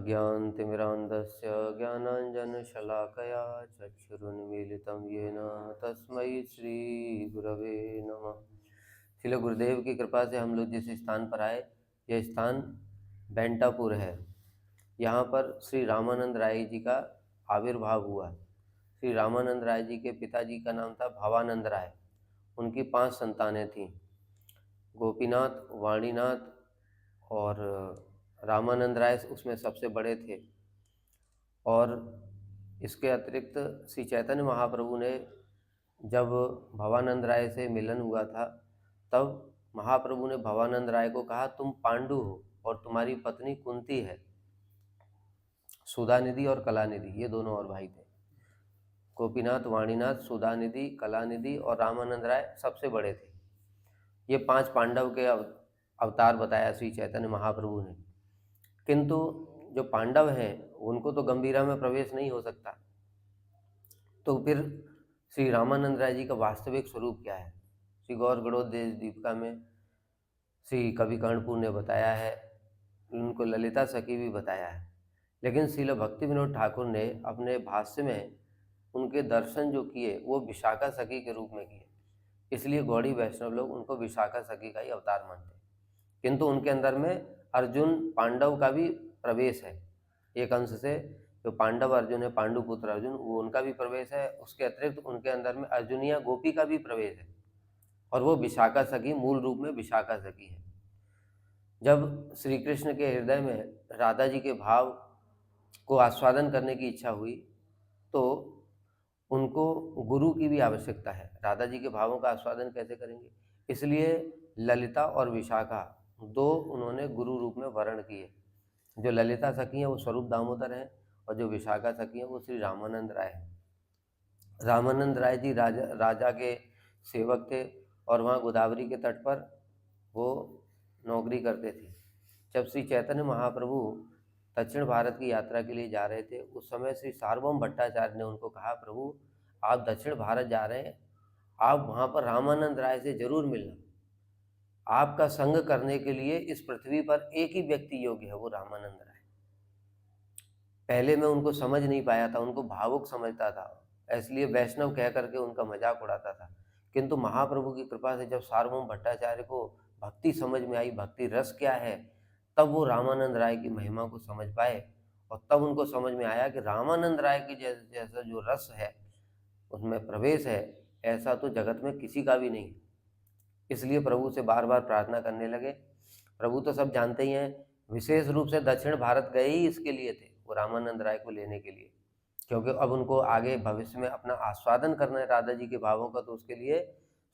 ज्ञानतिमिरान्धस्य ज्ञानाञ्जनशलाकया चक्षुरुन्मीलितं येन तस्मै श्रीगुरवे नमः। श्रील गुरुदेव की कृपा से हम लोग जिस स्थान पर आए, यह स्थान बेंटापुर है। यहाँ पर श्री रामानंद राय जी का आविर्भाव हुआ। श्री रामानंद राय जी के पिताजी का नाम था भवानंद राय। उनकी 5 संतानें थीं, गोपीनाथ, वाणीनाथ और रामानंद राय उसमें सबसे बड़े थे। और इसके अतिरिक्त श्री चैतन्य महाप्रभु ने जब भवानंद राय से मिलन हुआ था, तब महाप्रभु ने भवानंद राय को कहा, तुम पांडु हो और तुम्हारी पत्नी कुंती है। सुधानिधि और कलानिधि, ये दोनों और भाई थे। गोपीनाथ, वाणीनाथ, सुधानिधि, कलानिधि और रामानंद राय सबसे बड़े थे। ये 5 पांडव के अवतार बताया श्री चैतन्य महाप्रभु ने। किंतु जो पांडव हैं उनको तो गंभीरा में प्रवेश नहीं हो सकता। तो फिर श्री रामानंद राय जी का वास्तविक स्वरूप क्या है, श्री गौर गणोदेश दीपिका में श्री कवि कर्णपुर ने बताया है, उनको ललिता सखी भी बताया है। लेकिन श्रील भक्ति विनोद ठाकुर ने अपने भाष्य में उनके दर्शन जो किए वो विशाखा सखी के रूप में किए, इसलिए गौड़ी वैष्णव लोग उनको विशाखा सखी का ही अवतार मानते हैं। किंतु उनके अंदर में अर्जुन पांडव का भी प्रवेश है। एक अंश से जो पांडव अर्जुन है, पांडुपुत्र अर्जुन, वो उनका भी प्रवेश है। उसके अतिरिक्त उनके अंदर में अर्जुनिया गोपी का भी प्रवेश है, और वो विशाखा सखी मूल रूप में विशाखा सखी है। जब श्री कृष्ण के हृदय में राधा जी के भाव को आस्वादन करने की इच्छा हुई, तो उनको गुरु की भी आवश्यकता है। राधा जी के भावों का आस्वादन कैसे करेंगे, इसलिए ललिता और विशाखा दो उन्होंने गुरु रूप में वर्ण किए। जो ललिता सखी हैं वो स्वरूप दामोदर हैं, और जो विशाखा सखी हैं वो श्री रामानंद राय हैं। रामानंद राय जी राजा के सेवक थे, और वहाँ गोदावरी के तट पर वो नौकरी करते थे। जब श्री चैतन्य महाप्रभु दक्षिण भारत की यात्रा के लिए जा रहे थे, उस समय श्री सार्वभौम भट्टाचार्य ने उनको कहा, प्रभु आप दक्षिण भारत जा रहे हैं, आप वहाँ पर रामानंद राय से जरूर मिलना। आपका संग करने के लिए इस पृथ्वी पर एक ही व्यक्ति योग्य है, वो रामानंद राय। पहले मैं उनको समझ नहीं पाया था, उनको भावुक समझता था, इसलिए वैष्णव कह करके उनका मजाक उड़ाता था। किंतु महाप्रभु की कृपा से जब सार्वभौम भट्टाचार्य को भक्ति समझ में आई, भक्ति रस क्या है, तब वो रामानंद राय की महिमा को समझ पाए। और तब उनको समझ में आया कि रामानंद राय की जैसा जो रस है, उसमें प्रवेश है, ऐसा तो जगत में किसी का भी नहीं। इसलिए प्रभु से बार बार प्रार्थना करने लगे। प्रभु तो सब जानते ही हैं, विशेष रूप से दक्षिण भारत गए ही इसके लिए थे, वो रामानंद राय को लेने के लिए, क्योंकि अब उनको आगे भविष्य में अपना आस्वादन करना है राधा जी के भावों का, तो उसके लिए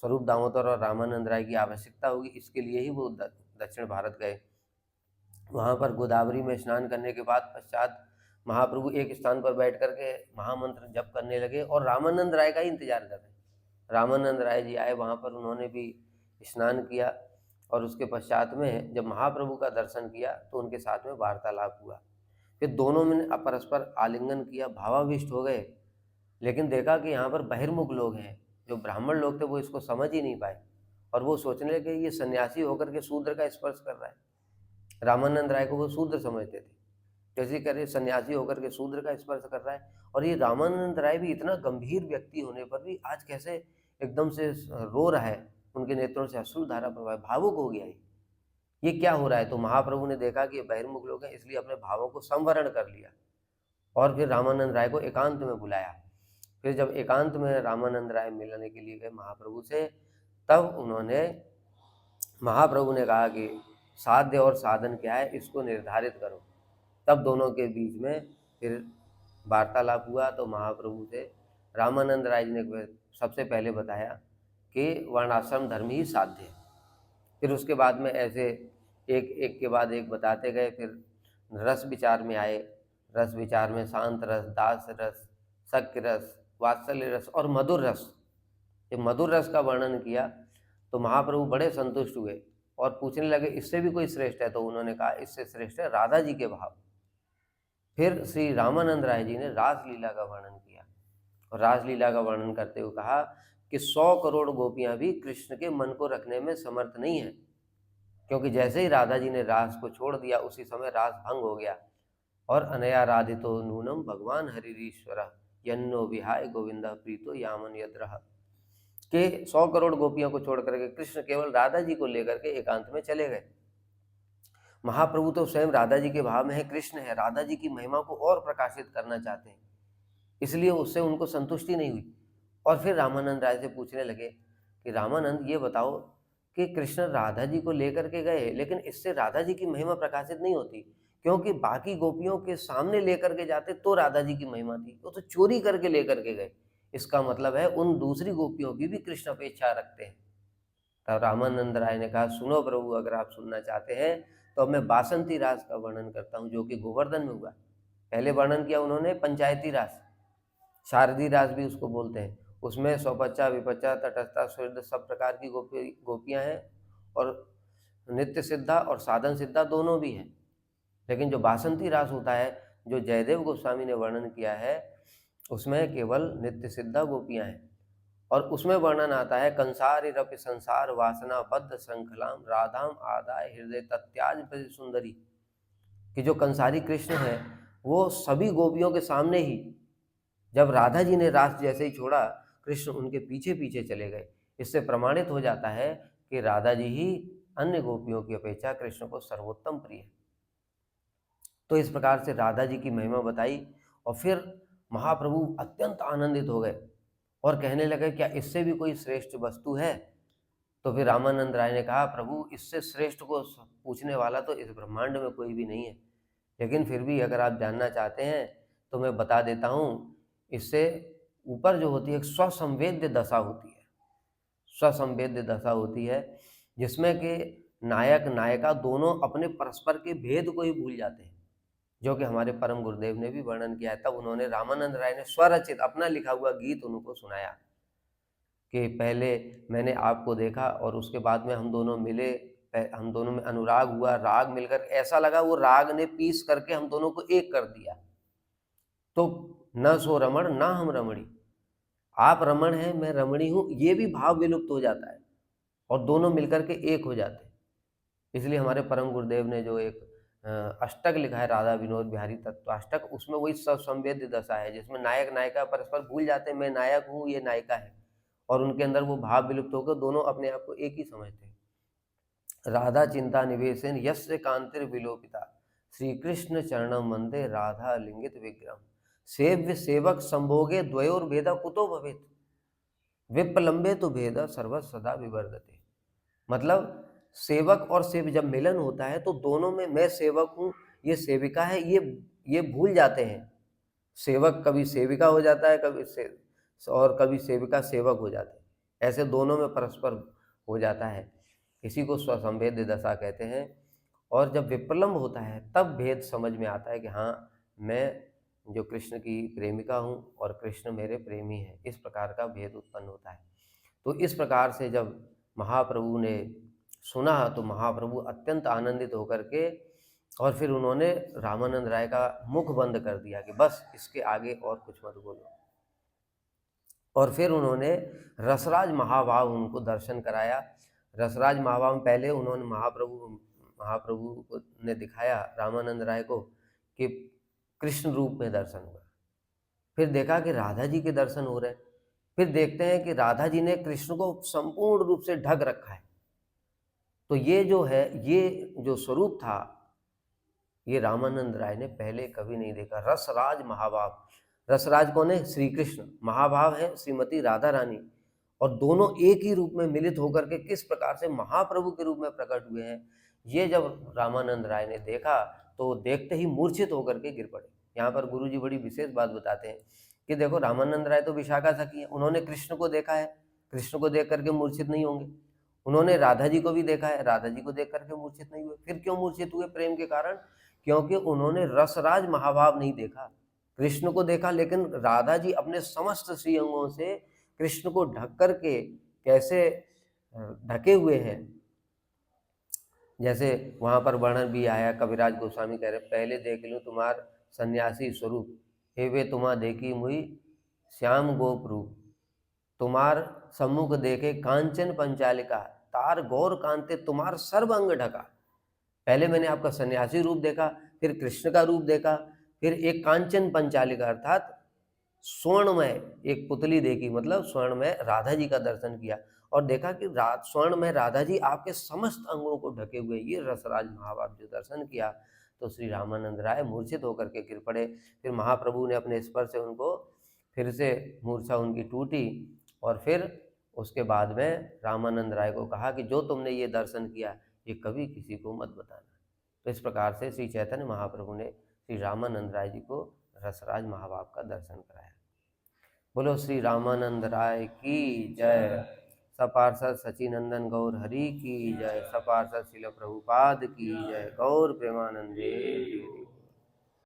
स्वरूप दामोदर और रामानंद राय की आवश्यकता होगी। इसके लिए ही वो दक्षिण भारत गए। वहाँ पर गोदावरी में स्नान करने के बाद पश्चात महाप्रभु एक स्थान पर बैठ करके महामंत्र जप करने लगे, और रामानंद राय का ही इंतजार कर रहे। रामानंद राय जी आए वहाँ पर, उन्होंने भी स्नान किया, और उसके पश्चात में जब महाप्रभु का दर्शन किया तो उनके साथ में वार्तालाप हुआ। फिर दोनों ने परस्पर आलिंगन किया, भावाविष्ट हो गए। लेकिन देखा कि यहाँ पर बहिर्मुख लोग हैं, जो ब्राह्मण लोग थे वो इसको समझ ही नहीं पाए, और वो सोचने लगे ये सन्यासी होकर के शूद्र का स्पर्श कर रहा है। रामानंद राय को वो शूद्र समझते थे, कैसे करे सन्यासी होकर के शूद्र का स्पर्श कर रहा है। और ये रामानंद राय भी इतना गंभीर व्यक्ति होने पर भी आज कैसे एकदम से रो रहा है, उनके नेत्रों से अश्रुधारा प्रवाह, भावुक हो गया ये क्या हो रहा है। तो महाप्रभु ने देखा कि ये बहिर्मुख लोग हैं, इसलिए अपने भावों को संवरण कर लिया, और फिर रामानंद राय को एकांत में बुलाया। फिर जब एकांत में रामानंद राय मिलने के लिए गए महाप्रभु से, तब महाप्रभु ने कहा कि साध्य और साधन क्या है, इसको निर्धारित करो। तब दोनों के बीच में फिर वार्तालाप हुआ। तो महाप्रभु से रामानंद राय जी ने सबसे पहले बताया कि वर्णाश्रम धर्म ही साध्य है। फिर उसके बाद में ऐसे एक एक के बाद एक बताते गए। फिर रस विचार में आए। रस विचार में शांत रस, दास रस, सख्य रस, वात्सल्य रस और मधुर रस, ये मधुर रस का वर्णन किया। तो महाप्रभु बड़े संतुष्ट हुए और पूछने लगे इससे भी कोई श्रेष्ठ है। तो उन्होंने कहा इससे श्रेष्ठ है राधा जी के भाव। फिर श्री रामानंद राय जी ने रासलीला का वर्णन किया, और रासलीला का वर्णन करते हुए कहा कि 100 करोड़ गोपियां भी कृष्ण के मन को रखने में समर्थ नहीं है, क्योंकि जैसे ही राधा जी ने रास को छोड़ दिया उसी समय रास भंग हो गया। और अनयाराधितो नूनम भगवान हरिरीश्वर यन्नो विहाय गोविंद प्रीतो यामन यद्रह, के 100 करोड़ गोपियों को छोड़ करके कृष्ण केवल राधा जी को लेकर के एकांत में चले गए। महाप्रभु तो स्वयं राधा जी के भाव में है, कृष्ण है, राधा जी की महिमा को और प्रकाशित करना चाहते हैं, इसलिए उससे उनको संतुष्टि नहीं हुई। और फिर रामानंद राय से पूछने लगे कि रामानंद ये बताओ कि कृष्ण राधा जी को लेकर के गए, लेकिन इससे राधा जी की महिमा प्रकाशित नहीं होती, क्योंकि बाकी गोपियों के सामने लेकर के जाते तो राधा जी की महिमा थी, वो तो चोरी करके लेकर के गए। इसका मतलब है उन दूसरी गोपियों की भी कृष्ण अपेक्षा रखते हैं। तब रामानंद राय ने कहा, सुनो प्रभु, अगर आप सुनना चाहते हैं तो अब मैं बासंती रास का वर्णन करता हूँ, जो कि गोवर्धन में हुआ। पहले वर्णन किया उन्होंने पंचायती रास, शारदी रास भी उसको बोलते हैं। उसमें स्वपच्चा, विपच्चा, तटस्था, सुहृद सब प्रकार की गोपियां हैं, और नित्य सिद्धा और साधन सिद्धा दोनों भी हैं। लेकिन जो बासंती रास होता है, जो जयदेव गोस्वामी ने वर्णन किया है, उसमें केवल नित्य सिद्धा गोपियां हैं। और उसमें वर्णन आता है, कंसारिरपि संसार वासना बद्ध श्रृंखलाम राधाम आदाय हृदय तत्याज प्रति सुंदरी, कि जो कंसारी कृष्ण है वो सभी गोपियों के सामने ही, जब राधा जी ने रास जैसे ही छोड़ा, कृष्ण उनके पीछे पीछे चले गए। इससे प्रमाणित हो जाता है कि राधा जी ही अन्य गोपियों की अपेक्षा कृष्ण को सर्वोत्तम प्रिय है। तो इस प्रकार से राधा जी की महिमा बताई, और फिर महाप्रभु अत्यंत आनंदित हो गए और कहने लगे, क्या इससे भी कोई श्रेष्ठ वस्तु है? तो फिर रामानंद राय ने कहा, प्रभु इससे श्रेष्ठ को पूछने वाला तो इस ब्रह्मांड में कोई भी नहीं है, लेकिन फिर भी अगर आप जानना चाहते हैं तो मैं बता देता हूँ। इससे ऊपर जो होती है एक स्वसंवेद्य दशा होती है, स्वसंवेद्य दशा होती है, जिसमें कि नायक नायिका दोनों अपने परस्पर के भेद को ही भूल जाते हैं, जो कि हमारे परम गुरुदेव ने भी वर्णन किया है। तब उन्होंने, रामानंद राय ने स्वरचित अपना लिखा हुआ गीत उनको सुनाया कि पहले मैंने आपको देखा और उसके बाद में हम दोनों मिले, हम दोनों में अनुराग हुआ, राग मिलकर ऐसा लगा वो राग ने पीस करके हम दोनों को एक कर दिया। तो न सो रमण ना हम रमणी, आप रमण हैं मैं रमणी हूँ, ये भी भाव विलुप्त हो जाता है और दोनों मिलकर के एक हो जाते हैं। इसलिए हमारे परम गुरुदेव ने जो एक अष्टक लिखा है, राधा विनोद बिहारी तत्वाष्टक, उसमें वही संवेद्य दशा है, जिसमें नायक नायिका परस्पर भूल जाते हैं, मैं नायक हूँ ये नायिका है, और उनके अंदर वो भाव विलुप्त होकर दोनों अपने आप को एक ही समझते हैं। राधा चिंता निवेशन यस्य कांतिर विलोपिता, श्री कृष्ण चरणम वंदे राधा लिंगित विग्रह, सेव्य सेवक संभोगे द्वयोर भेदा कुतो भवेत, विप्लंबे तो भेदा सर्वस सदा विवर्धते। मतलब सेवक और सेव जब मिलन होता है तो दोनों में, मैं सेवक हूँ ये सेविका है, ये भूल जाते हैं। सेवक कभी सेविका हो जाता है, और कभी सेविका सेवक हो जाते हैं, ऐसे दोनों में परस्पर हो जाता है। इसी को स्वसंवेद्य दशा कहते हैं। और जब विप्रलंब होता है तब भेद समझ में आता है कि हाँ, मैं जो कृष्ण की प्रेमिका हूँ और कृष्ण मेरे प्रेमी हैं, इस प्रकार का भेद उत्पन्न होता है। तो इस प्रकार से जब महाप्रभु ने सुना तो महाप्रभु अत्यंत आनंदित होकर के, और फिर उन्होंने रामानंद राय का मुख बंद कर दिया कि बस इसके आगे और कुछ मत बोलो। और फिर उन्होंने रसराज महाभाव उनको दर्शन कराया। रसराज महाभाव में पहले उन्होंने महाप्रभु ने दिखाया रामानंद राय को कि कृष्ण रूप में दर्शन हुआ, फिर देखा कि राधा जी के दर्शन हो रहे, फिर देखते हैं कि राधा जी ने कृष्ण को संपूर्ण रूप से ढक रखा है। तो ये जो है, ये जो स्वरूप था, ये रामानंद राय ने पहले कभी नहीं देखा। रसराज महाभाव, रसराज कौन है? श्री कृष्ण, महाभाव है श्रीमती राधा रानी, और दोनों एक ही रूप में मिलित होकर के किस प्रकार से महाप्रभु के रूप में प्रकट हुए हैं, ये जब रामानंद राय ने देखा तो देखते ही मूर्छित होकर के गिर पड़े। यहाँ पर गुरुजी बड़ी विशेष बात बताते हैं कि देखो, रामानंद राय तो विशाखा सखी है, उन्होंने कृष्ण को देखा है, कृष्ण को देख करके मूर्छित नहीं होंगे। उन्होंने राधा जी को भी देखा है, राधा जी को देख करके मूर्छित नहीं हुए। फिर क्यों मूर्छित हुए? प्रेम के कारण, क्योंकि उन्होंने रसराज महाभाव नहीं देखा। कृष्ण को देखा, लेकिन राधा जी अपने समस्त श्री अंगों से कृष्ण को ढक करके कैसे ढके हुए हैं, जैसे वहां पर वर्णन भी आया। कविराज गोस्वामी कह रहे, पहले देख लूं तुम्हार सन्यासी स्वरूप, हे वे तुम्हार देखी मुई श्याम गोप रूप, तुम्हार सम्मुख देखे कांचन पंचालिका, तार गौर कांते तुम्हार सर्व अंग ढका। पहले मैंने आपका सन्यासी रूप देखा, फिर कृष्ण का रूप देखा, फिर एक कांचन पंचालिका अर्थात स्वर्णमय एक पुतली देखी, मतलब स्वर्णमय राधा जी का दर्शन किया और देखा कि स्वर्णमय राधा जी आपके समस्त अंगों को ढके हुए, ये रसराज महाभाव जो दर्शन किया तो श्री रामानंद राय मूर्छित होकर के गिर पड़े। फिर महाप्रभु ने अपने स्पर्श से उनको फिर से मूर्छा उनकी टूटी और फिर उसके बाद में रामानंद राय को कहा कि जो तुमने ये दर्शन किया ये कभी किसी को मत बताना। तो इस प्रकार से श्री चैतन्य महाप्रभु ने श्री रामानंद राय जी को रसराज महाभाव का दर्शन कराया। बोलो श्री रामानंद राय की जय। सपार्षद सचिनंदन गौर हरि की जय। सपार्षद शिल प्रभुपाद की जय। गौर प्रेमानंदे।